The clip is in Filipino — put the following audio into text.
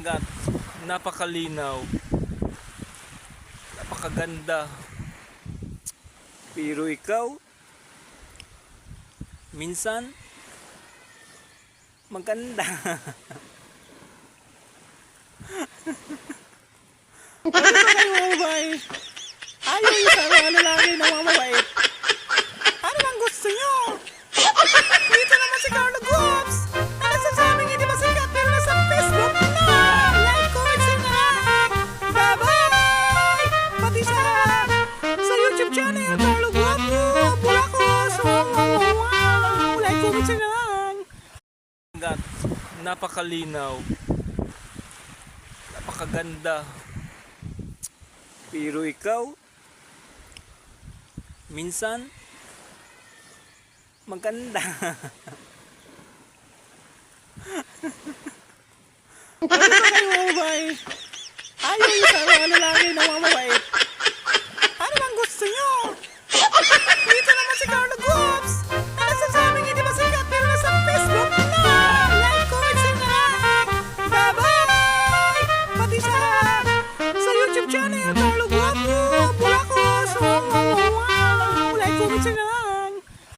Dagat, napakalinaw, napakaganda. Pero ikaw, minsan, maganda. Ano ba kayo mga babae? Ayaw yung sa mga lalaki na mga mabait. Ano bang gusto nyo? Dito naman si Carlo Guaps. Na nagsasabing hindi ba sikat pero nasa Facebook na. Like, comment, share na lang. Bye-bye! Pati sa YouTube channel, Carlo Guapo. Bulacos. Wow! Like, comment, share na lang. Dagat, napakalinaw, napakaganda. Pero ikaw, minsan, maganda. Ano ba kayo mga babae? Ayaw yung sa mga lalaki na mga mabait.